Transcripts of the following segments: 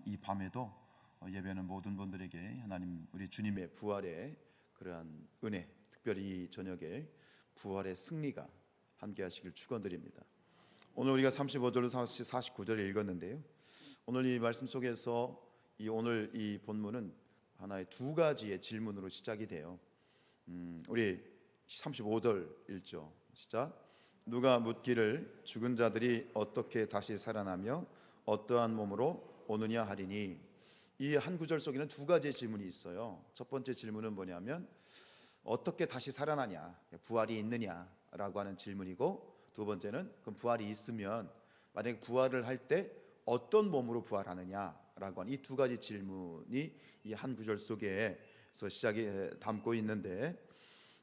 이 밤에도 예배하는 모든 분들에게 하나님 우리 주님의 부활의 그러한 은혜, 특별히 이 저녁에 부활의 승리가 함께 하시길 축원드립니다. 오늘 우리가 35절로 49절을 읽었는데요. 오늘 이 말씀 속에서 오늘 이 본문은 하나의 두 가지의 질문으로 시작이 돼요. 우리 35절 읽죠. 시작. 누가 묻기를 죽은 자들이 어떻게 다시 살아나며 어떠한 몸으로 오느냐 하리니. 이 한 구절 속에는 두 가지의 질문이 있어요. 첫 번째 질문은 뭐냐면 어떻게 다시 살아나냐, 부활이 있느냐라고 하는 질문이고, 두 번째는 그럼 부활이 있으면 만약에 부활을 할 때 어떤 몸으로 부활하느냐라고 하는 이 두 가지 질문이 이 한 구절 속에서 시작이 담고 있는데,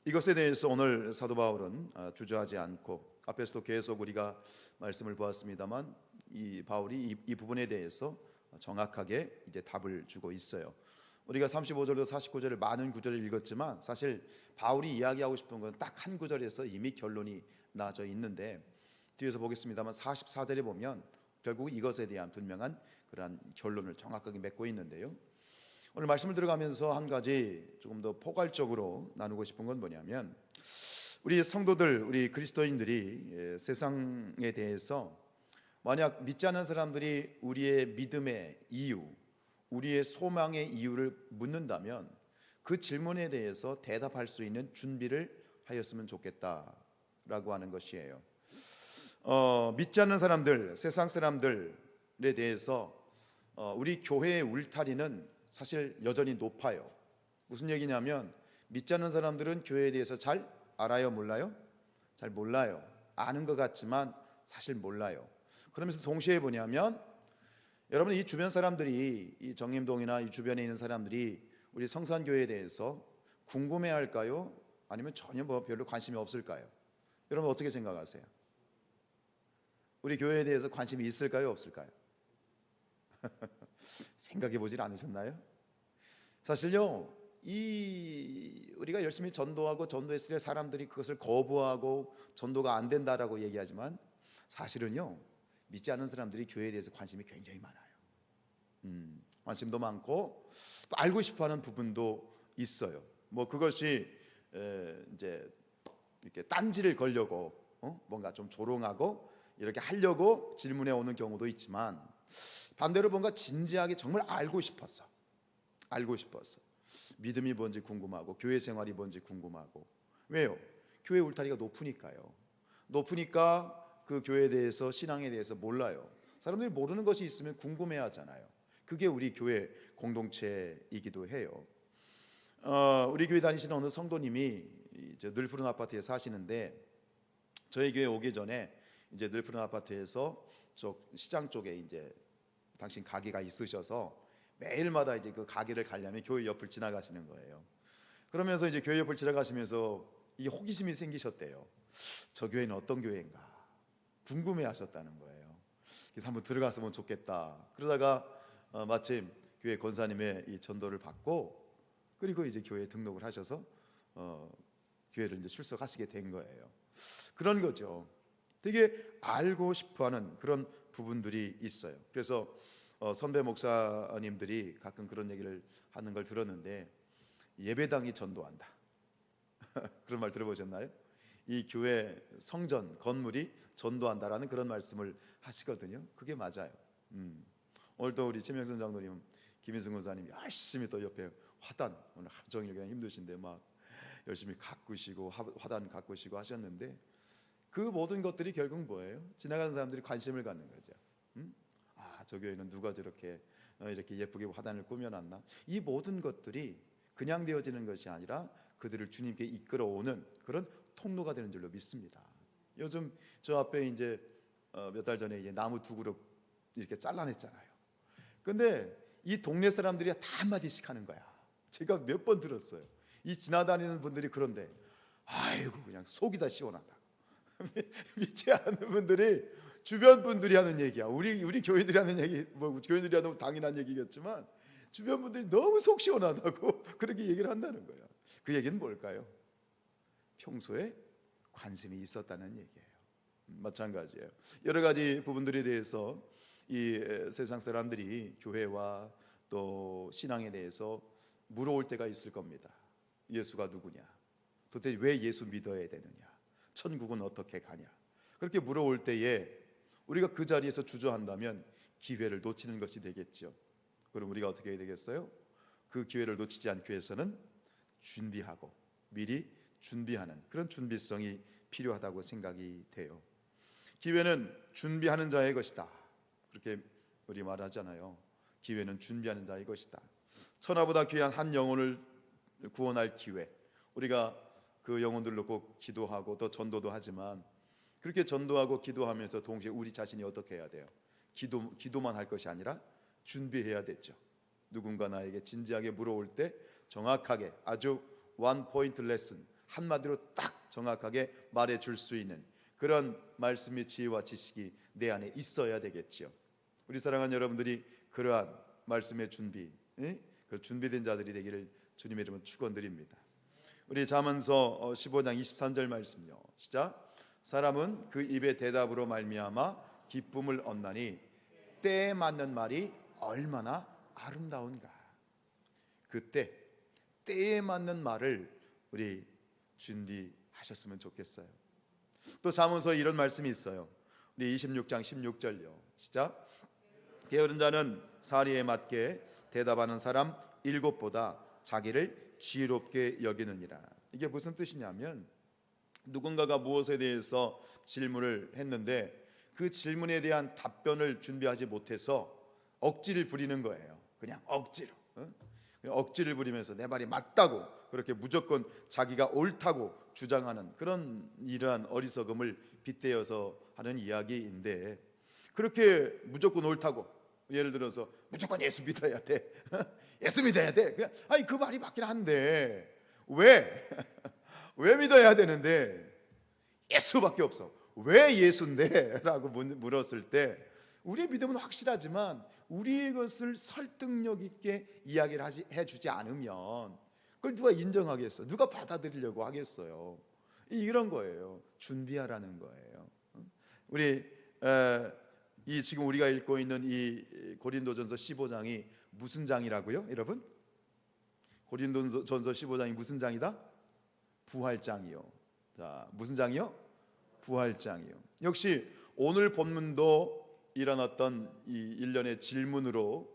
이것에 대해서 오늘 사도 바울은 주저하지 않고, 앞에서도 계속 우리가 말씀을 보았습니다만 이 바울이 이 부분에 대해서 정확하게 이제 답을 주고 있어요. 우리가 35절부터 49절을 많은 구절을 읽었지만 사실 바울이 이야기하고 싶은 건 딱 한 구절에서 이미 결론이 나져 있는데, 뒤에서 보겠습니다만 44절에 보면 결국 이것에 대한 분명한 그러한 결론을 정확하게 맺고 있는데요. 오늘 말씀을 들어가면서 한 가지 조금 더 포괄적으로 나누고 싶은 건 뭐냐면, 우리 성도들, 우리 그리스도인들이 세상에 대해서 만약 믿지 않는 사람들이 우리의 믿음의 이유, 우리의 소망의 이유를 묻는다면 그 질문에 대해서 대답할 수 있는 준비를 하였으면 좋겠다라고 하는 것이에요. 믿지 않는 사람들, 세상 사람들에 대해서 우리 교회의 울타리는 사실 여전히 높아요. 무슨 얘기냐면, 믿지 않는 사람들은 교회에 대해서 잘 알아요, 몰라요? 잘 몰라요. 아는 것 같지만 사실 몰라요. 그러면서 동시에 뭐냐면, 여러분 이 주변 사람들이, 이 정림동이나 이 주변에 있는 사람들이 우리 성산교회에 대해서 궁금해할까요? 아니면 전혀 별로 관심이 없을까요? 여러분 어떻게 생각하세요? 우리 교회에 대해서 관심이 있을까요, 없을까요? 생각해 보질 않으셨나요? 사실요, 우리가 열심히 전도하고 전도했을 때 사람들이 그것을 거부하고 전도가 안 된다라고 얘기하지만 사실은요, 믿지 않는 사람들이 교회에 대해서 관심이 굉장히 많아요. 관심도 많고 또 알고 싶어하는 부분도 있어요. 뭐 그것이 이제 이렇게 딴지를 걸려고 뭔가 좀 조롱하고 이렇게 하려고 질문해 오는 경우도 있지만, 반대로 뭔가 진지하게 정말 알고 싶었어. 믿음이 뭔지 궁금하고 교회 생활이 뭔지 궁금하고. 왜요? 교회 울타리가 높으니까요. 높으니까 그 교회에 대해서, 신앙에 대해서 몰라요. 사람들이 모르는 것이 있으면 궁금해하잖아요. 그게 우리 교회 공동체이기도 해요. 우리 교회 다니시는 어느 성도님이 이제 늘 푸른 아파트에 사시는데, 저희 교회 오기 전에 이제 늘 푸른 아파트에서 저 시장 쪽에 이제 당신 가게가 있으셔서 매일마다 이제 그 가게를 가려면 교회 옆을 지나가시는 거예요. 그러면서 이제 교회 옆을 지나가시면서 이 호기심이 생기셨대요. 저 교회는 어떤 교회인가 궁금해하셨다는 거예요. 그래서 한번 들어갔으면 좋겠다. 그러다가 마침 교회 권사님의 이 전도를 받고, 그리고 이제 교회에 등록을 하셔서 교회를 이제 출석하시게 된 거예요. 그런 거죠. 되게 알고 싶어하는 그런 부분들이 있어요. 그래서 선배 목사님들이 가끔 그런 얘기를 하는 걸 들었는데, 예배당이 전도한다. 그런 말 들어보셨나요? 이 교회 성전 건물이 전도한다라는 그런 말씀을 하시거든요. 그게 맞아요. 오늘도 우리 최명선 장로님, 김인승 권사님이 열심히 또 옆에 화단, 오늘 하루 종일 그냥 힘드신데 막 열심히 가꾸시고 화단 가꾸시고 하셨는데, 그 모든 것들이 결국 뭐예요? 지나가는 사람들이 관심을 갖는 거죠. 저 교회는 누가 저렇게 이렇게 예쁘게 화단을 꾸며놨나? 이 모든 것들이 그냥 되어지는 것이 아니라 그들을 주님께 이끌어오는 그런 통로가 되는 줄로 믿습니다. 요즘 저 앞에 이제 몇 달 전에 이제 나무 두 그룹 이렇게 잘라냈잖아요. 근데 이 동네 사람들이 다 한마디씩 하는 거야. 제가 몇 번 들었어요. 이 지나다니는 분들이 그런데, 아이고 그냥 속이 다 시원하다. 믿지 않는 분들이, 주변 분들이 하는 얘기야. 우리 교회들이 하는 얘기, 뭐 교회들이 하는 당연한 얘기겠지만 주변 분들이 너무 속 시원하다고 그렇게 얘기를 한다는 거야. 그 얘기는 뭘까요? 평소에 관심이 있었다는 얘기예요. 마찬가지예요. 여러 가지 부분들에 대해서 이 세상 사람들이 교회와 또 신앙에 대해서 물어올 때가 있을 겁니다. 예수가 누구냐? 도대체 왜 예수 믿어야 되느냐? 천국은 어떻게 가냐? 그렇게 물어올 때에 우리가 그 자리에서 주저한다면 기회를 놓치는 것이 되겠죠. 그럼 우리가 어떻게 해야 되겠어요? 그 기회를 놓치지 않기 위해서는 준비하고 미리 준비하는 그런 준비성이 필요하다고 생각이 돼요. 기회는 준비하는 자의 것이다. 그렇게 우리 말하잖아요. 기회는 준비하는 자의 것이다. 천하보다 귀한 한 영혼을 구원할 기회. 우리가 그 영혼들로 꼭 기도하고 또 전도도 하지만 그렇게 전도하고 기도하면서 동시에 우리 자신이 어떻게 해야 돼요? 기도만 할 것이 아니라 준비해야 되죠. 누군가 나에게 진지하게 물어올 때 정확하게 아주 원 포인트 레슨 한마디로 딱 정확하게 말해줄 수 있는 그런 말씀의 지혜와 지식이 내 안에 있어야 되겠지요. 우리 사랑하는 여러분들이 그러한 말씀의 준비, 그 준비된 자들이 되기를 주님의 이름으로 축원드립니다. 우리 잠언서 15장 23절 말씀요. 시작. 사람은 그 입의 대답으로 말미암아 기쁨을 얻나니 때에 맞는 말이 얼마나 아름다운가. 그때 때에 맞는 말을 우리 준비하셨으면 좋겠어요. 또 잠언서 이런 말씀이 있어요. 우리 26장 16절요. 시작. 게으른 자는 사리에 맞게 대답하는 사람 7보다 자기를 지혜롭게 여기느니라. 이게 무슨 뜻이냐면 누군가가 무엇에 대해서 질문을 했는데 그 질문에 대한 답변을 준비하지 못해서 억지를 부리는 거예요. 그냥 억지로 그냥 억지를 부리면서 내 말이 맞다고 그렇게 무조건 자기가 옳다고 주장하는 그런 이러한 어리석음을 빗대어서 하는 이야기인데, 그렇게 무조건 옳다고 예를 들어서 무조건 예수 믿어야 돼 예수 믿어야 돼 그냥 아니 그 말이 맞긴 한데 왜 믿어야 되는데 예수밖에 없어 왜 예수인데? 라고 물었을 때 우리의 믿음은 확실하지만 우리의 것을 설득력 있게 이야기를 해주지 않으면 그걸 누가 인정하겠어? 누가 받아들이려고 하겠어요? 이런 거예요. 준비하라는 거예요. 우리 이 지금 우리가 읽고 있는 이 고린도전서 15장이 무슨 장이라고요, 여러분? 고린도전서 15장이 무슨 장이다? 부활장이요. 자, 무슨 장이요? 부활장이요. 역시 오늘 본문도 이런 어떤 이 일련의 질문으로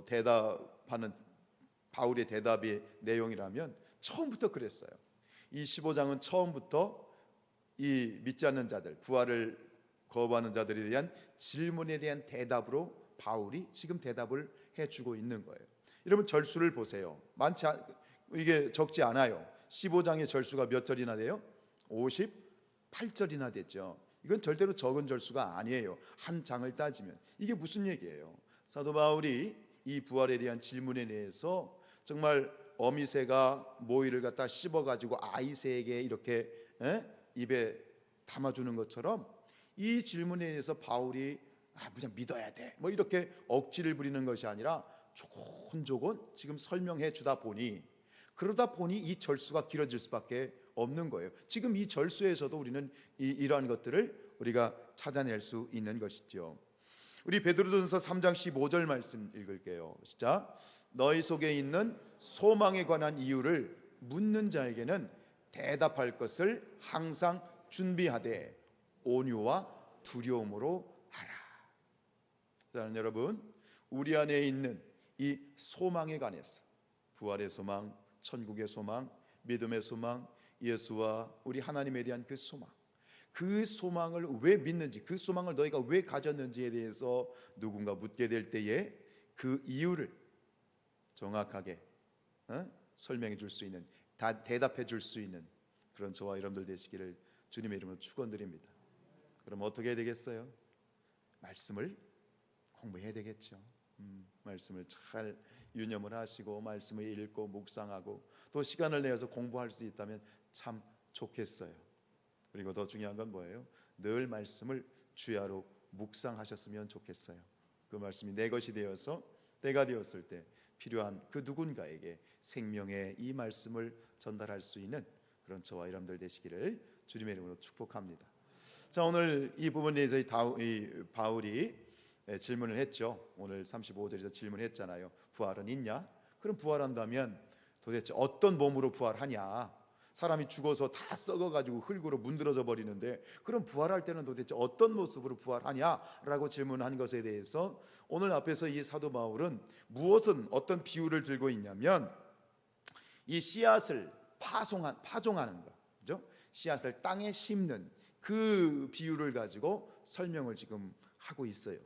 대답하는 바울의 대답의 내용이라면 처음부터 그랬어요. 이 15장은 처음부터 이 믿지 않는 자들, 부활을 거부하는 자들에 대한 질문에 대한 대답으로 바울이 지금 대답을 해주고 있는 거예요. 여러분 절수를 보세요. 이게 적지 않아요. 15장의 절수가 몇 절이나 돼요? 58절이나 됐죠. 이건 절대로 적은 절수가 아니에요. 한 장을 따지면. 이게 무슨 얘기예요? 사도 바울이 이 부활에 대한 질문에 대해서 정말 어미새가 모이를 갖다 씹어가지고 아이새에게 이렇게 입에 담아주는 것처럼 이 질문에 대해서 바울이 그냥 믿어야 돼 뭐 이렇게 억지를 부리는 것이 아니라 조곤조곤 지금 설명해 주다 보니, 그러다 보니 이 절수가 길어질 수밖에 없는 거예요. 지금 이 절수에서도 우리는 이러한 것들을 우리가 찾아낼 수 있는 것이죠. 우리 베드로전서 3장 15절 말씀 읽을게요. 시작. 너희 속에 있는 소망에 관한 이유를 묻는 자에게는 대답할 것을 항상 준비하되 온유와 두려움으로 하라. 자, 여러분, 우리 안에 있는 이 소망에 관해서 부활의 소망, 천국의 소망, 믿음의 소망, 예수와 우리 하나님에 대한 그 소망, 그 소망을 왜 믿는지, 그 소망을 너희가 왜 가졌는지에 대해서 누군가 묻게 될 때에 그 이유를 정확하게 설명해 줄 수 있는, 대답해 줄 수 있는 그런 저와 여러분들 되시기를 주님의 이름으로 축원드립니다. 그럼 어떻게 해야 되겠어요? 말씀을 공부해야 되겠죠. 말씀을 잘 유념을 하시고 말씀을 읽고 묵상하고 또 시간을 내어서 공부할 수 있다면 참 좋겠어요. 그리고 더 중요한 건 뭐예요? 늘 말씀을 주야로 묵상하셨으면 좋겠어요. 그 말씀이 내 것이 되어서 때가 되었을 때 필요한 그 누군가에게 생명의 이 말씀을 전달할 수 있는 그런 저와 여러분들 되시기를 주님의 이름으로 축복합니다. 자, 오늘 이 부분에 대해서 바울이 질문을 했죠. 오늘 35절에서 질문했잖아요. 부활은 있냐? 그럼 부활한다면 도대체 어떤 몸으로 부활하냐? 사람이 죽어서 다 썩어가지고 흙으로 문드러져 버리는데 그럼 부활할 때는 도대체 어떤 모습으로 부활하냐라고 질문한 것에 대해서 오늘 앞에서 이 사도 바울은 무엇은 어떤 비유를 들고 있냐면 이 씨앗을 파종하는 거, 그죠? 씨앗을 땅에 심는 그 비유를 가지고 설명을 지금 하고 있어요.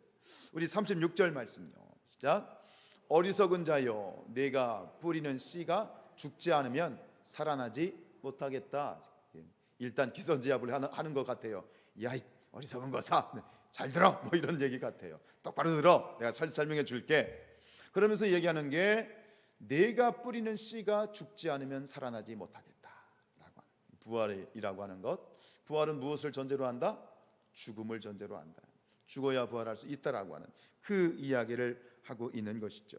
우리 36절 말씀요. 시작. 어리석은 자여, 내가 뿌리는 씨가 죽지 않으면 살아나지 못하겠다. 일단 기선제압을 하는 것 같아요. 야, 이 어리석은 것아, 잘 들어, 뭐 이런 얘기 같아요. 똑바로 들어, 내가 설명해 줄게. 그러면서 얘기하는 게 내가 뿌리는 씨가 죽지 않으면 살아나지 못하겠다라고 하는 부활이라고 하는 것. 부활은 무엇을 전제로 한다? 죽음을 전제로 한다. 죽어야 부활할 수 있다라고 하는 그 이야기를 하고 있는 것이죠.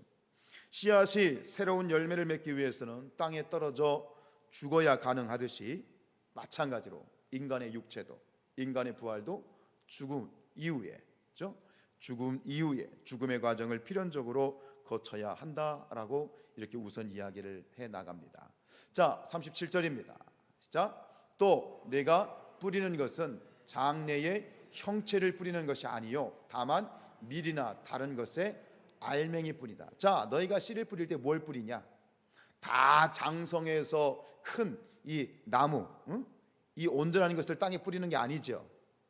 씨앗이 새로운 열매를 맺기 위해서는 땅에 떨어져 죽어야 가능하듯이 마찬가지로 인간의 육체도, 인간의 부활도 죽음 이후에, 그렇죠? 죽음 이후에 죽음의 과정을 필연적으로 거쳐야 한다라고 이렇게 우선 이야기를 해 나갑니다. 자, 37절입니다. 시작. 또 내가 뿌리는 것은 장래의 형체를 뿌리는 것이 아니요 다만 밀이나 다른 것에 알맹이뿐이다. 자, 너희가 씨를 뿌릴 때 뭘 뿌리냐? 다 장성해서 큰 이 나무, 이 온전한 것을 땅에 뿌리는 게 아니죠.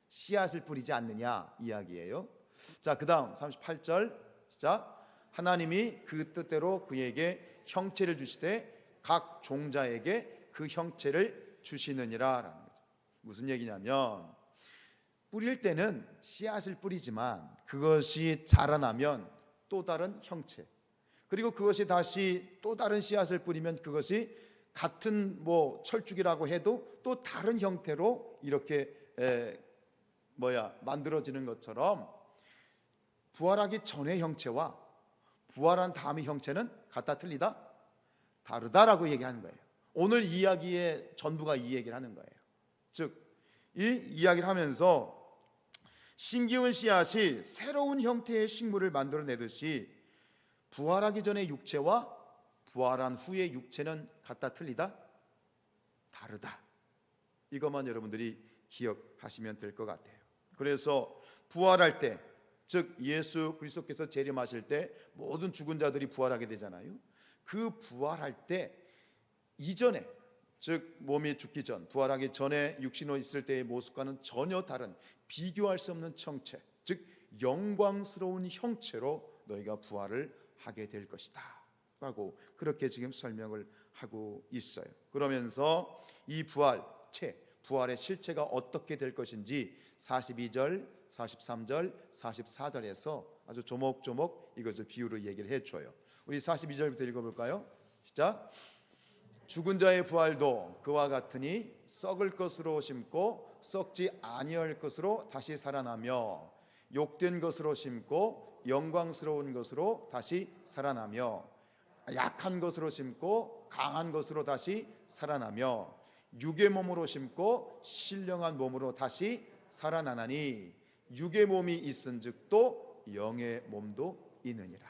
씨앗을 뿌리지 않느냐 이야기예요. 자, 그 다음 38절 시작. 하나님이 그 뜻대로 그에게 형체를 주시되 각 종자에게 그 형체를 주시느니라 라는 거죠. 무슨 얘기냐면 뿌릴 때는 씨앗을 뿌리지만 그것이 자라나면 또 다른 형체, 그리고 그것이 다시 또 다른 씨앗을 뿌리면 그것이 같은 뭐 철쭉이라고 해도 또 다른 형태로 이렇게 만들어지는 것처럼 부활하기 전의 형체와 부활한 다음의 형체는 같다 틀리다? 다르다라고 얘기하는 거예요. 오늘 이야기의 전부가 이 얘기를 하는 거예요. 즉 이 이야기를 하면서 심기운 씨앗이 새로운 형태의 식물을 만들어내듯이 부활하기 전의 육체와 부활한 후의 육체는 같다 틀리다? 다르다. 이것만 여러분들이 기억하시면 될 것 같아요. 그래서 부활할 때, 즉 예수 그리스도께서 재림하실 때 모든 죽은 자들이 부활하게 되잖아요. 그 부활할 때 이전에, 즉 몸이 죽기 전, 부활하기 전에 육신으로 있을 때의 모습과는 전혀 다른 비교할 수 없는 형체, 즉 영광스러운 형체로 너희가 부활을 하게 될 것이다 라고 그렇게 지금 설명을 하고 있어요. 그러면서 이 부활의 실체가 어떻게 될 것인지 42절, 43절, 44절에서 아주 조목조목 이것을 비유로 얘기를 해줘요. 우리 42절부터 읽어볼까요? 시작. 죽은 자의 부활도 그와 같으니 썩을 것으로 심고 썩지 아니할 것으로 다시 살아나며 욕된 것으로 심고 영광스러운 것으로 다시 살아나며 약한 것으로 심고 강한 것으로 다시 살아나며 육의 몸으로 심고 신령한 몸으로 다시 살아나나니 육의 몸이 있은즉 또 영의 몸도 있느니라.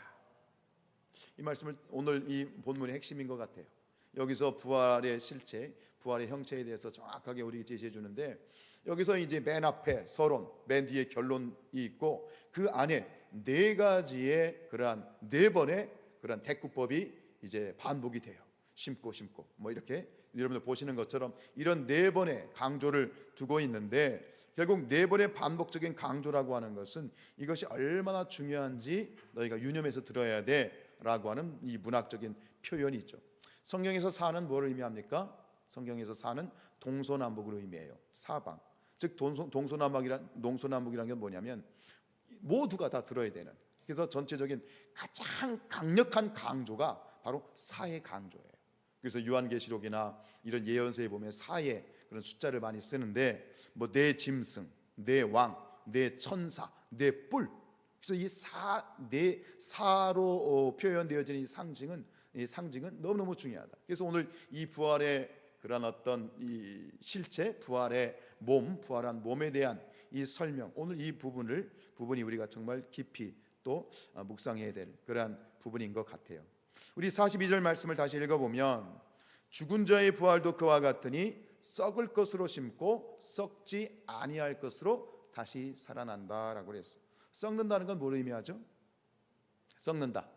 이 말씀을 오늘 이 본문의 핵심인 것 같아요. 여기서 부활의 실체, 부활의 형체에 대해서 정확하게 우리에게 제시해 주는데 여기서 이제 맨 앞에 서론, 맨 뒤에 결론이 있고 그 안에 네 가지의 그러한 네 번의 그런 대꾸법이 이제 반복이 돼요. 심고 뭐 이렇게 여러분들 보시는 것처럼 이런 네 번의 강조를 두고 있는데 결국 네 번의 반복적인 강조라고 하는 것은 이것이 얼마나 중요한지 너희가 유념해서 들어야 돼라고 하는 이 문학적인 표현이 있죠. 성경에서 사는 뭘 의미합니까? 성경에서 사는 동서남북을 의미해요. 사방, 즉 동서남북이라는 게 뭐냐면 모두가 다 들어야 되는. 그래서 전체적인 가장 강력한 강조가 바로 사의 강조예요. 그래서 요한계시록이나 이런 예언서에 보면 사의 그런 숫자를 많이 쓰는데 뭐 내 짐승, 내 왕, 내 천사, 내 뿔. 그래서 이 네 사로 표현되어지는 이 상징은 너무너무 중요하다. 그래서 오늘 이 부활의 그런 어떤 이 실체, 부활의 몸, 부활한 몸에 대한 이 설명, 오늘 이 부분이 우리가 정말 깊이 또 묵상해야 될 그러한 부분인 것 같아요. 우리 42절 말씀을 다시 읽어보면 죽은 자의 부활도 그와 같으니 썩을 것으로 심고 썩지 아니할 것으로 다시 살아난다라고 그랬어요. 썩는다는 건 뭘 의미하죠? 썩는다,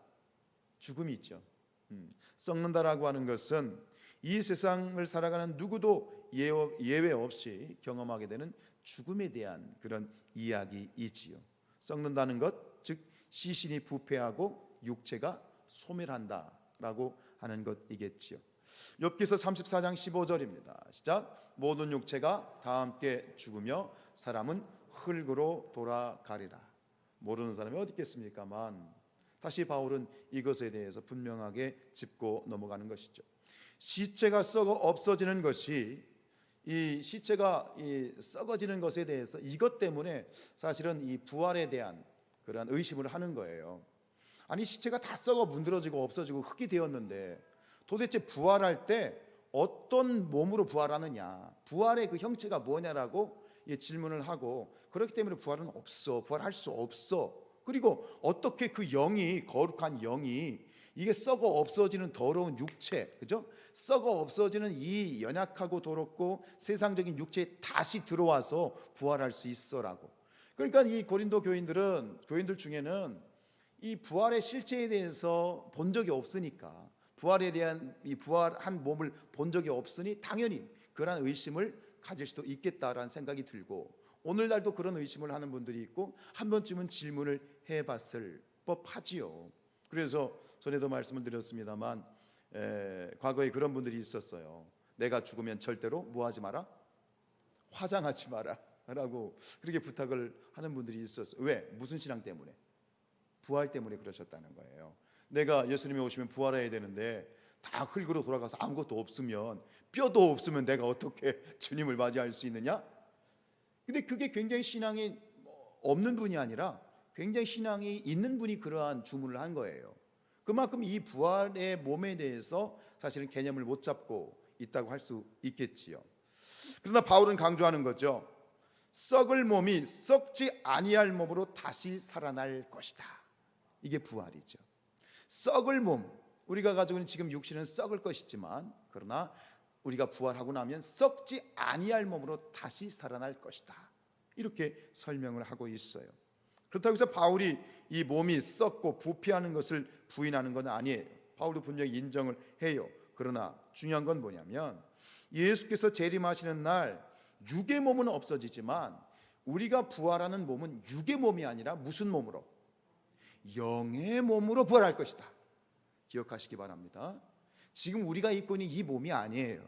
죽음이 있죠. 썩는다라고 하는 것은 이 세상을 살아가는 누구도 예외 없이 경험하게 되는 죽음에 대한 그런 이야기이지요. 썩는다는 것, 즉 시신이 부패하고 육체가 소멸한다라고 하는 것이겠지요. 욥기서 34장 15절입니다. 시작. 모든 육체가 다 함께 죽으며 사람은 흙으로 돌아가리라. 모르는 사람이 어디 있겠습니까만 다시 바울은 이것에 대해서 분명하게 짚고 넘어가는 것이죠. 시체가 썩어 없어지는 것이, 이 시체가 썩어지는 것에 대해서 이것 때문에 사실은 이 부활에 대한 그러한 의심을 하는 거예요. 아니 시체가 다 썩어 문드러지고 없어지고 흙이 되었는데 도대체 부활할 때 어떤 몸으로 부활하느냐, 부활의 그 형체가 뭐냐라고 질문을 하고, 그렇기 때문에 부활은 없어, 부활할 수 없어. 그리고 어떻게 그 영이, 거룩한 영이 이게 썩어 없어지는 더러운 육체, 그죠? 썩어 없어지는 이 연약하고 더럽고 세상적인 육체에 다시 들어와서 부활할 수 있어라고. 그러니까 이 고린도 교인들 중에는 이 부활의 실체에 대해서 본 적이 없으니까, 부활에 대한 이 부활한 몸을 본 적이 없으니 당연히 그러한 의심을 가질 수도 있겠다라는 생각이 들고, 오늘날도 그런 의심을 하는 분들이 있고 한 번쯤은 질문을 해봤을 법하지요. 그래서 전에도 말씀을 드렸습니다만 과거에 그런 분들이 있었어요. 내가 죽으면 절대로 뭐하지 마라? 화장하지 마라 라고 그렇게 부탁을 하는 분들이 있었어요. 왜? 무슨 신앙 때문에? 부활 때문에 그러셨다는 거예요. 내가 예수님이 오시면 부활해야 되는데 다 흙으로 돌아가서 아무것도 없으면, 뼈도 없으면 내가 어떻게 주님을 맞이할 수 있느냐? 근데 그게 굉장히 신앙이 없는 분이 아니라 굉장히 신앙이 있는 분이 그러한 주문을 한 거예요. 그만큼 이 부활의 몸에 대해서 사실은 개념을 못 잡고 있다고 할 수 있겠지요. 그러나 바울은 강조하는 거죠. 썩을 몸이 썩지 아니할 몸으로 다시 살아날 것이다. 이게 부활이죠. 썩을 몸, 우리가 가지고 있는 지금 육신은 썩을 것이지만, 그러나 우리가 부활하고 나면 썩지 아니할 몸으로 다시 살아날 것이다. 이렇게 설명을 하고 있어요. 그렇다고 해서 바울이 이 몸이 썩고 부패하는 것을 부인하는 건 아니에요. 바울도 분명히 인정을 해요. 그러나 중요한 건 뭐냐면 예수께서 재림하시는 날 육의 몸은 없어지지만 우리가 부활하는 몸은 육의 몸이 아니라 무슨 몸으로? 영의 몸으로 부활할 것이다. 기억하시기 바랍니다. 지금 우리가 입고 있는 이 몸이 아니에요.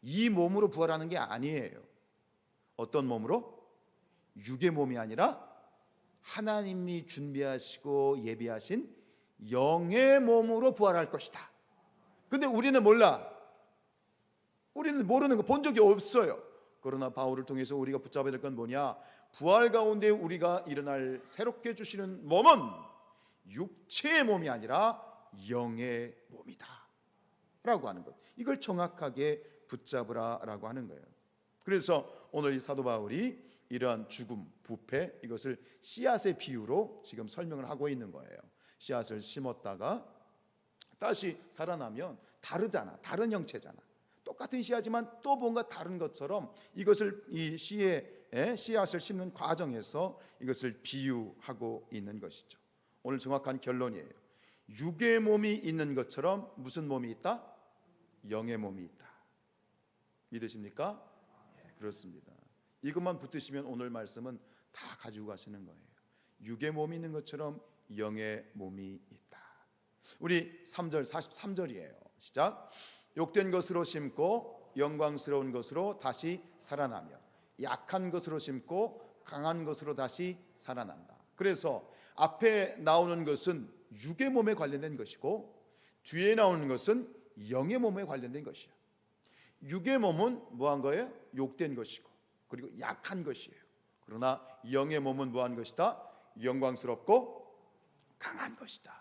이 몸으로 부활하는 게 아니에요. 어떤 몸으로? 육의 몸이 아니라 하나님이 준비하시고 예비하신 영의 몸으로 부활할 것이다. 근데 우리는 몰라. 우리는 모르는 거, 본 적이 없어요. 그러나 바울을 통해서 우리가 붙잡아야 될 건 뭐냐? 부활 가운데 우리가 일어날 새롭게 주시는 몸은 육체의 몸이 아니라 영의 몸이다 라고 하는 것, 이걸 정확하게 붙잡으라라고 하는 거예요. 그래서 오늘 이 사도 바울이 이러한 죽음, 부패, 이것을 씨앗의 비유로 지금 설명을 하고 있는 거예요. 씨앗을 심었다가 다시 살아나면 다르잖아, 다른 형체잖아. 똑같은 씨앗이지만 또 뭔가 다른 것처럼 이것을 이 씨앗을 심는 과정에서 이것을 비유하고 있는 것이죠. 오늘 정확한 결론이에요. 육의 몸이 있는 것처럼 무슨 몸이 있다? 영의 몸이 있다. 믿으십니까? 예, 그렇습니다. 이것만 붙드시면 오늘 말씀은 다 가지고 가시는 거예요. 육의 몸이 있는 것처럼 영의 몸이 있다. 우리 3절 43절이에요. 시작. 욕된 것으로 심고 영광스러운 것으로 다시 살아나며 약한 것으로 심고 강한 것으로 다시 살아난다. 그래서 앞에 나오는 것은 육의 몸에 관련된 것이고 뒤에 나오는 것은 영의 몸에 관련된 것이야. 육의 몸은 뭐한 거예요? 욕된 것이고 그리고 약한 것이에요. 그러나 영의 몸은 뭐한 것이다? 영광스럽고 강한 것이다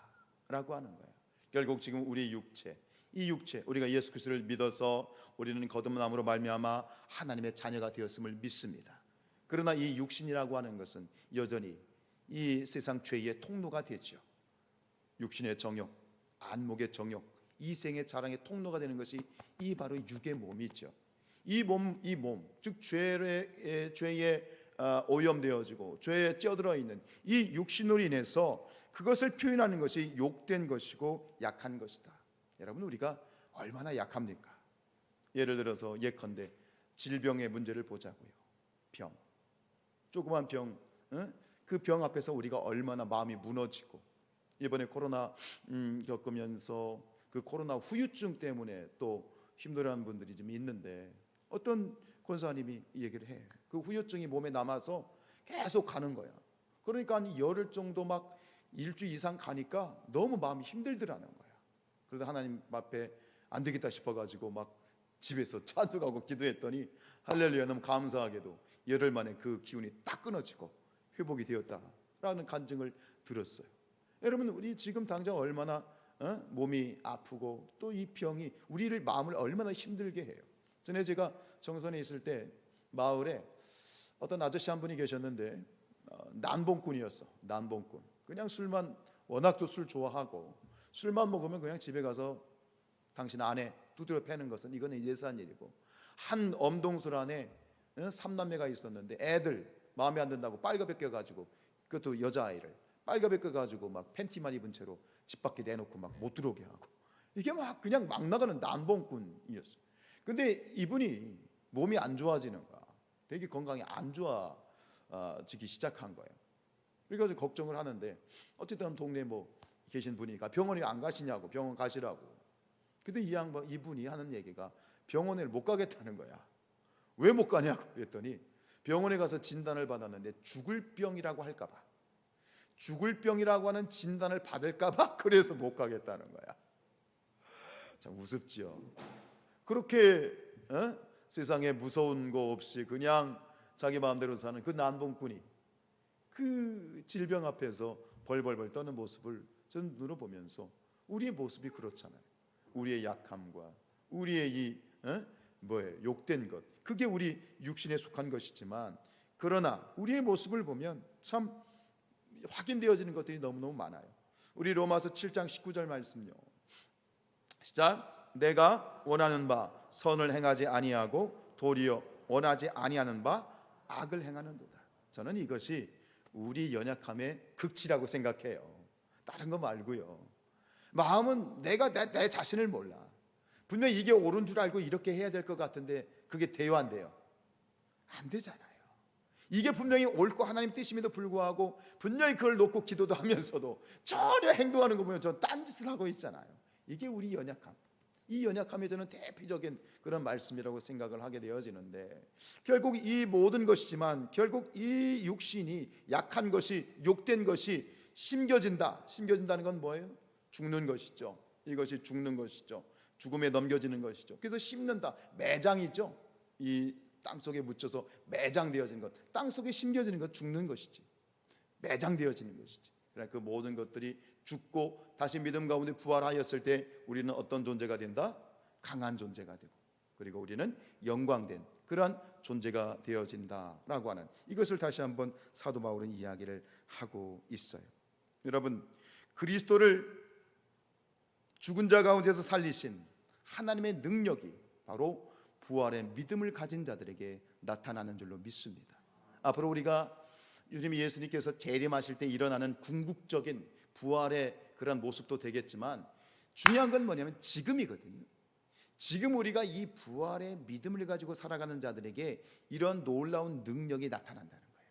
라고 하는 거예요. 결국 지금 우리 육체, 이 육체, 우리가 예수 그리스도를 믿어서 우리는 거듭남으로 말미암아 하나님의 자녀가 되었음을 믿습니다. 그러나 이 육신이라고 하는 것은 여전히 이 세상 죄의 통로가 되죠. 육신의 정욕, 안목의 정욕, 이생의 자랑의 통로가 되는 것이 이 바로 육의 몸이죠. 이 몸, 즉 죄에 오염되어지고 죄에 찌어들어 있는 이 육신으로 인해서 그것을 표현하는 것이 욕된 것이고 약한 것이다. 여러분, 우리가 얼마나 약합니까? 예를 들어서 예컨대 질병의 문제를 보자고요. 병, 조그만 병, 그 병 앞에서 우리가 얼마나 마음이 무너지고, 이번에 코로나 겪으면서 그 코로나 후유증 때문에 또 힘들어하는 분들이 좀 있는데, 어떤 권사님이 얘기를 해. 그 후유증이 몸에 남아서 계속 가는 거야. 그러니까 한 열흘 정도 막 일주일 이상 가니까 너무 마음이 힘들더라는 거야. 그러다 하나님 앞에 안 되겠다 싶어가지고 막 집에서 찬송하고 기도했더니 할렐루야, 너무 감사하게도 열흘 만에 그 기운이 딱 끊어지고 회복이 되었다라는 간증을 들었어요. 여러분, 우리 지금 당장 얼마나 몸이 아프고 또 이 병이 우리를 마음을 얼마나 힘들게 해요. 전에 제가 정선에 있을 때 마을에 어떤 아저씨 한 분이 계셨는데 난봉꾼이었어. 난봉꾼. 그냥 술만, 워낙 또 술 좋아하고 술만 먹으면 그냥 집에 가서 당신 아내 두드려 패는 것은 이거는 예사한 일이고, 한 엄동술 안에 3남매가 있었는데 애들 마음에 안 든다고 빨가벗겨 가지고, 그것도 여자아이를 빨가벗겨 가지고 막 팬티만 입은 채로 집 밖에 내놓고 막 못 들어오게 하고, 이게 막 그냥 막 나가는 난봉꾼이었어요. 근데 이분이 몸이 안 좋아지는 거야. 되게 건강이 안 좋아지기 시작한 거예요. 그래서 걱정을 하는데, 어쨌든 동네에 뭐 계신 분이니까 병원에 안 가시냐고, 병원 가시라고. 근데 이분이 하는 얘기가 병원에 못 가겠다는 거야. 왜 못 가냐고 그랬더니, 병원에 가서 진단을 받았는데 죽을 병이라고 할까봐, 죽을 병이라고 하는 진단을 받을까봐 그래서 못 가겠다는 거야. 참 우습지요. 그렇게 세상에 무서운 거 없이 그냥 자기 마음대로 사는 그 난봉꾼이 그 질병 앞에서 벌벌벌 떠는 모습을 저는 눈으로 보면서, 우리의 모습이 그렇잖아요. 우리의 약함과 우리의 이 욕된 것, 그게 우리 육신에 속한 것이지만, 그러나 우리의 모습을 보면 참 확인되어지는 것들이 너무너무 많아요. 우리 로마서 7장 19절 말씀요. 시작. 내가 원하는 바 선을 행하지 아니하고 도리어 원하지 아니하는 바 악을 행하는도다. 저는 이것이 우리 연약함의 극치라고 생각해요. 다른 거 말고요. 마음은 내가 내 자신을 몰라. 분명히 이게 옳은 줄 알고 이렇게 해야 될 것 같은데 그게 돼요, 안 돼요? 안 되잖아요. 이게 분명히 옳고 하나님 뜻임에도 불구하고 분명히 그걸 놓고 기도도 하면서도 전혀 행동하는 거 보면 전 딴짓을 하고 있잖아요. 이게 우리 연약함. 이 연약함이 저는 대표적인 그런 말씀이라고 생각을 하게 되어지는데, 결국 이 모든 것이지만 결국 이 육신이 약한 것이, 욕된 것이 심겨진다. 심겨진다는 건 뭐예요? 죽는 것이죠. 이것이 죽는 것이죠. 죽음에 넘겨지는 것이죠. 그래서 심는다. 매장이죠. 이 땅속에 묻혀서 매장되어지는 것, 땅속에 심겨지는 것, 죽는 것이지. 매장되어지는 것이지. 그러니까 그 모든 것들이 죽고 다시 믿음 가운데 부활하였을 때 우리는 어떤 존재가 된다? 강한 존재가 되고, 그리고 우리는 영광된 그러한 존재가 되어진다라고 하는, 이것을 다시 한번 사도 바울은 이야기를 하고 있어요. 여러분, 그리스도를 죽은 자 가운데서 살리신 하나님의 능력이 바로 부활의 믿음을 가진 자들에게 나타나는 줄로 믿습니다. 앞으로 우리가 요즘 예수님께서 재림하실 때 일어나는 궁극적인 부활의 그런 모습도 되겠지만, 중요한 건 뭐냐면 지금이거든요. 지금 우리가 이 부활의 믿음을 가지고 살아가는 자들에게 이런 놀라운 능력이 나타난다는 거예요.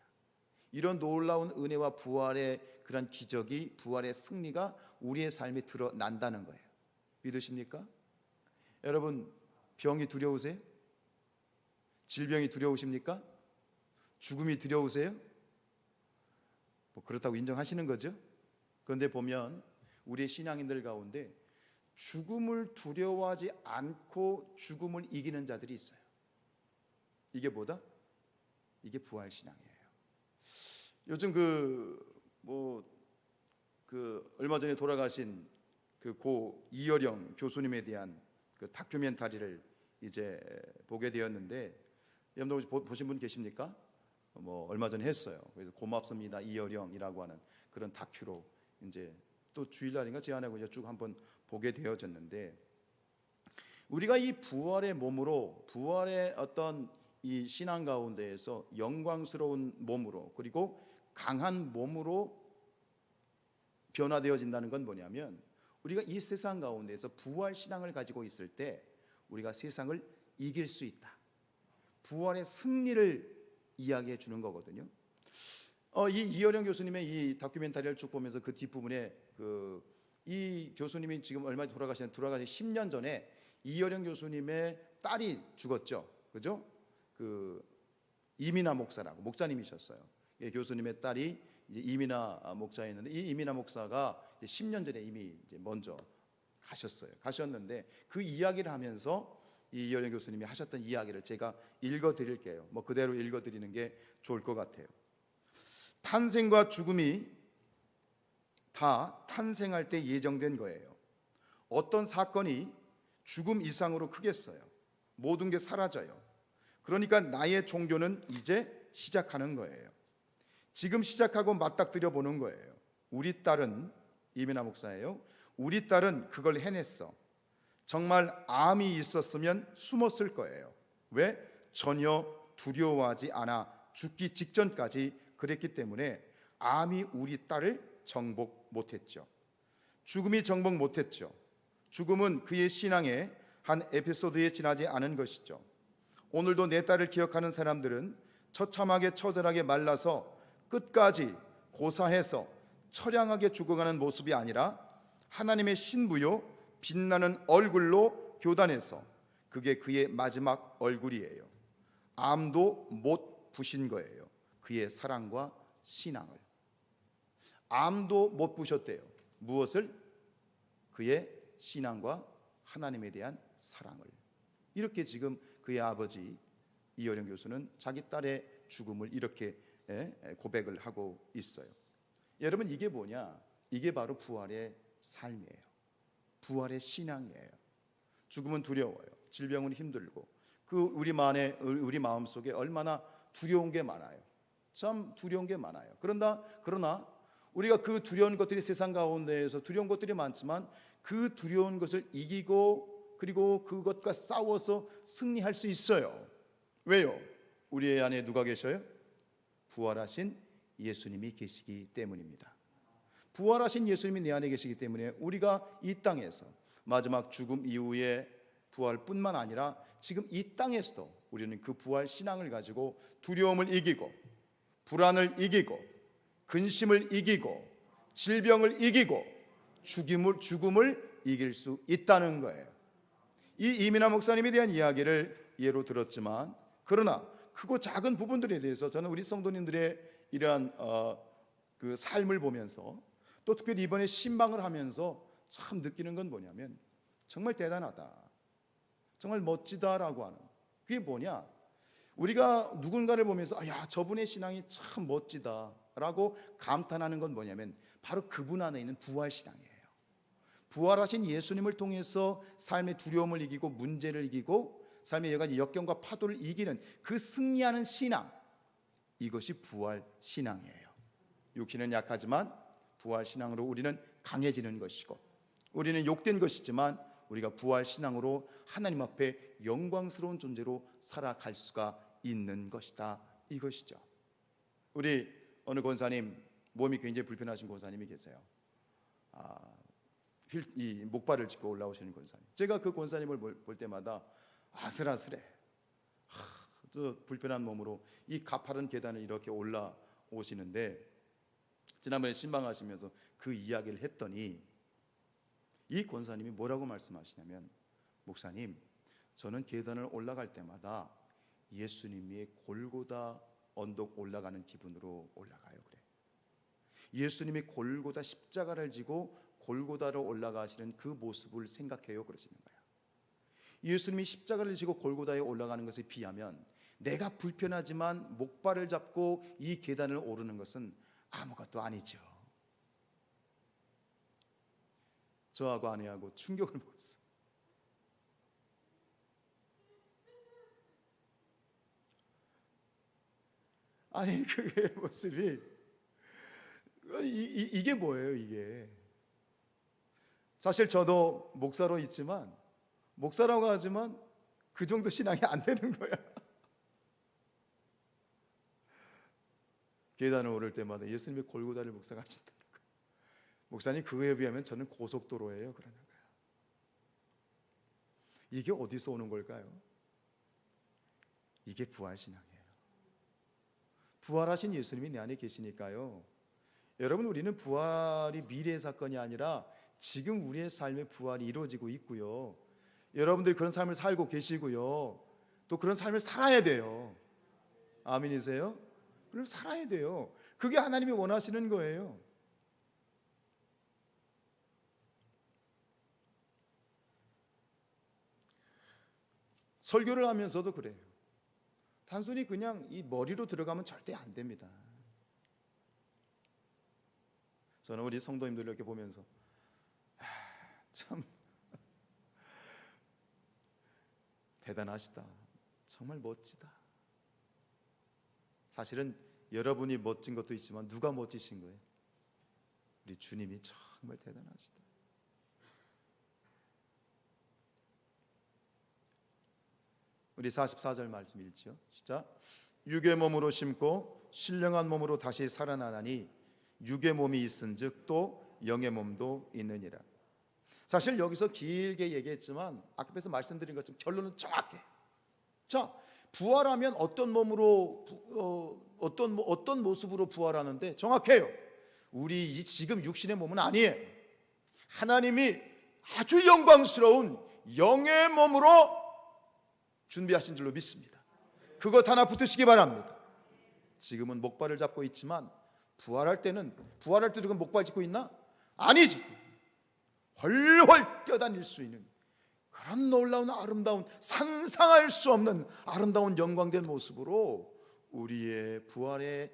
이런 놀라운 은혜와 부활의 그런 기적이, 부활의 승리가 우리의 삶에 드러난다는 거예요. 믿으십니까? 여러분, 병이 두려우세요? 질병이 두려우십니까? 죽음이 두려우세요? 뭐 그렇다고 인정하시는 거죠? 그런데 보면 우리의 신앙인들 가운데 죽음을 두려워하지 않고 죽음을 이기는 자들이 있어요. 이게 뭐다? 이게 부활 신앙이에요. 요즘 얼마 전에 돌아가신 그 고 이어령 교수님에 대한 그 다큐멘터리를 이제 보게 되었는데, 여러분 보신 분 계십니까? 뭐 얼마 전에 했어요. 그래서 고맙습니다 이어령이라고 하는 그런 다큐로 이제 또 주일날인가 제안하고 이제 쭉 한번 보게 되어졌는데, 우리가 이 부활의 몸으로, 부활의 어떤 이 신앙 가운데에서 영광스러운 몸으로, 그리고 강한 몸으로 변화되어진다는 건 뭐냐면, 우리가 이 세상 가운데에서 부활 신앙을 가지고 있을 때 우리가 세상을 이길 수 있다, 부활의 승리를 이야기해 주는 거거든요. 이 이어령 교수님의 이 다큐멘터리를 쭉 보면서 그 뒷부분에 이 교수님이 지금 얼마 돌아가시 10년 전에 이어령 교수님의 딸이 죽었죠. 그죠? 이민아 목사라고 목사님이셨어요. 예, 교수님의 딸이 이제 이민아 목사였는데, 이 이민아 목사가 이제 10년 전에 이미 이제 먼저 가셨는데, 그 이야기를 하면서 이 이어령 교수님이 하셨던 이야기를 제가 읽어 드릴게요. 뭐 그대로 읽어 드리는 게 좋을 것 같아요. 탄생과 죽음이 다 탄생할 때 예정된 거예요. 어떤 사건이 죽음 이상으로 크겠어요? 모든 게 사라져요. 그러니까 나의 종교는 이제 시작하는 거예요. 지금 시작하고 맞닥뜨려 보는 거예요. 우리 딸은, 이민아 목사예요, 우리 딸은 그걸 해냈어. 정말 암이 있었으면 숨었을 거예요. 왜? 전혀 두려워하지 않아 죽기 직전까지 그랬기 때문에 암이 우리 딸을 정복 못했죠. 죽음이 정복 못했죠. 죽음은 그의 신앙의 한 에피소드에 지나지 않은 것이죠. 오늘도 내 딸을 기억하는 사람들은 처참하게 처절하게 말라서 끝까지 고사해서 처량하게 죽어가는 모습이 아니라 하나님의 신부요 빛나는 얼굴로 교단해서, 그게 그의 마지막 얼굴이에요. 암도 못 부신 거예요. 그의 사랑과 신앙을. 암도 못 부셨대요. 무엇을? 그의 신앙과 하나님에 대한 사랑을. 이렇게 지금 그의 아버지 이어령 교수는 자기 딸의 죽음을 이렇게 고백을 하고 있어요. 여러분, 이게 뭐냐? 이게 바로 부활의 삶이에요. 부활의 신앙이에요. 죽음은 두려워요. 질병은 힘들고, 우리 마음 속에 얼마나 두려운 게 많아요. 참 두려운 게 많아요. 그러나 우리가 그 두려운 것들이, 세상 가운데에서 두려운 것들이 많지만 그 두려운 것을 이기고, 그리고 그것과 싸워서 승리할 수 있어요. 왜요? 우리 안에 누가 계셔요? 부활하신 예수님이 계시기 때문입니다. 부활하신 예수님이 내 안에 계시기 때문에 우리가 이 땅에서 마지막 죽음 이후에 부활뿐만 아니라 지금 이 땅에서도 우리는 그 부활 신앙을 가지고 두려움을 이기고, 불안을 이기고, 근심을 이기고, 질병을 이기고, 죽음을 이길 수 있다는 거예요. 이 이민아 목사님에 대한 이야기를 예로 들었지만, 그러나 크고 작은 부분들에 대해서 저는 우리 성도님들의 이러한 그 삶을 보면서, 또 특별히 이번에 신방을 하면서 참 느끼는 건 뭐냐면, 정말 대단하다, 정말 멋지다라고 하는, 그게 뭐냐? 우리가 누군가를 보면서 야, 저분의 신앙이 참 멋지다라고 감탄하는 건 뭐냐면, 바로 그분 안에 있는 부활 신앙이에요. 부활하신 예수님을 통해서 삶의 두려움을 이기고, 문제를 이기고, 삶의 여러 가지 역경과 파도를 이기는 그 승리하는 신앙, 이것이 부활 신앙이에요. 육신은 약하지만 부활 신앙으로 우리는 강해지는 것이고, 우리는 욕된 것이지만 우리가 부활 신앙으로 하나님 앞에 영광스러운 존재로 살아갈 수가 있는 것이다, 이것이죠. 우리 어느 권사님, 몸이 굉장히 불편하신 권사님이 계세요. 이 목발을 짚고 올라오시는 권사님. 제가 그 권사님을 볼 때마다 아슬아슬해. 저 불편한 몸으로 이 가파른 계단을 이렇게 올라오시는데, 지난번에 신방하시면서 그 이야기를 했더니 이 권사님이 뭐라고 말씀하시냐면, 목사님, 저는 계단을 올라갈 때마다 예수님이 골고다 언덕 올라가는 기분으로 올라가요. 그래. 예수님이 골고다 십자가를 지고 골고다로 올라가시는 그 모습을 생각해요, 그러시는 거야. 예수님이 십자가를 지고 골고다에 올라가는 것에 비하면 내가 불편하지만 목발을 잡고 이 계단을 오르는 것은 아무것도 아니죠. 저하고 아내하고 충격을 먹었어요. 아니 그의 모습이 이게 뭐예요 이게? 사실 저도 목사로 있지만 목사라고 하지만 그 정도 신앙이 안 되는 거야. 계단을 오를 때마다 예수님의 골고다를 목사가 하신다는 거야. 목사님 그거에 비하면 저는 고속도로예요 그러는 거야. 이게 어디서 오는 걸까요? 이게 부활신앙이에요. 부활하신 예수님이 내 안에 계시니까요. 여러분 우리는 부활이 미래의 사건이 아니라 지금 우리의 삶의 부활이 이루어지고 있고요. 여러분들이 그런 삶을 살고 계시고요. 또 그런 삶을 살아야 돼요. 아멘이세요? 그럼 살아야 돼요. 그게 하나님이 원하시는 거예요. 설교를 하면서도 그래요. 단순히 그냥 이 머리로 들어가면 절대 안 됩니다. 저는 우리 성도님들 이렇게 보면서 참 대단하시다. 정말 멋지다. 사실은 여러분이 멋진 것도 있지만 누가 멋지신 거예요? 우리 주님이 정말 대단하시다. 우리 44절 말씀 읽죠. 시작. 육의 몸으로 심고 신령한 몸으로 다시 살아나나니 육의 몸이 있은즉 또 영의 몸도 있느니라. 사실 여기서 길게 얘기했지만 앞에서 말씀드린 것처럼 결론은 정확해. 자, 부활하면 어떤 몸으로 어떤 모습으로 부활하는데 정확해요. 우리 이 지금 육신의 몸은 아니에요. 하나님이 아주 영광스러운 영의 몸으로 준비하신 줄로 믿습니다. 그것 하나 붙으시기 바랍니다. 지금은 목발을 잡고 있지만 부활할 때도 그 목발 짚고 있나? 아니지. 훨훨 뛰어다닐 수 있는 그런 놀라운 아름다운 상상할 수 없는 아름다운 영광된 모습으로 우리의 부활의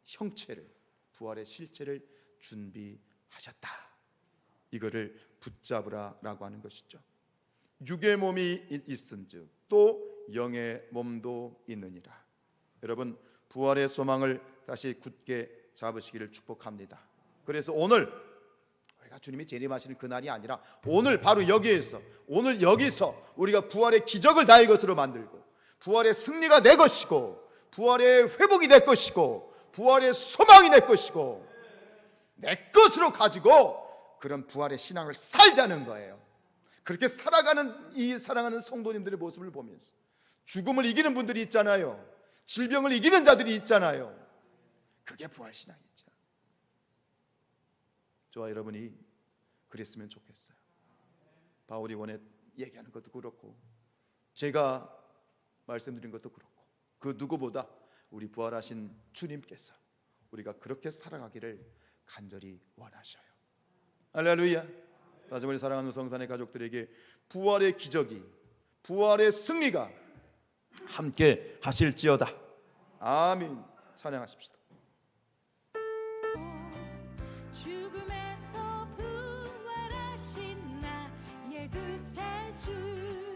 형체를 부활의 실체를 준비하셨다. 이거를 붙잡으라라고 하는 것이죠. 육의 몸이 있은즉 또 영의 몸도 있느니라. 여러분 부활의 소망을 다시 굳게 잡으시기를 축복합니다. 그래서 오늘 우리가 주님이 재림하시는 그날이 아니라 오늘 바로 여기에서 오늘 여기서 우리가 부활의 기적을 나의 것으로 만들고 부활의 승리가 내 것이고 부활의 회복이 내 것이고 부활의 소망이 내 것이고 내 것으로 가지고 그런 부활의 신앙을 살자는 거예요. 그렇게 살아가는 이 사랑하는 성도님들의 모습을 보면서 죽음을 이기는 분들이 있잖아요. 질병을 이기는 자들이 있잖아요. 그게 부활신앙이죠. 저와 여러분이 그랬으면 좋겠어요. 바울이 얘기하는 것도 그렇고 제가 말씀드린 것도 그렇고 그 누구보다 우리 부활하신 주님께서 우리가 그렇게 살아가기를 간절히 원하셔요. 할렐루야. 다시 우리 사랑하는 성산의 가족들에게 부활의 기적이 부활의 승리가 함께 하실지어다. 아멘. 찬양하십시다. 죽음에서 부활하신 나의 구세주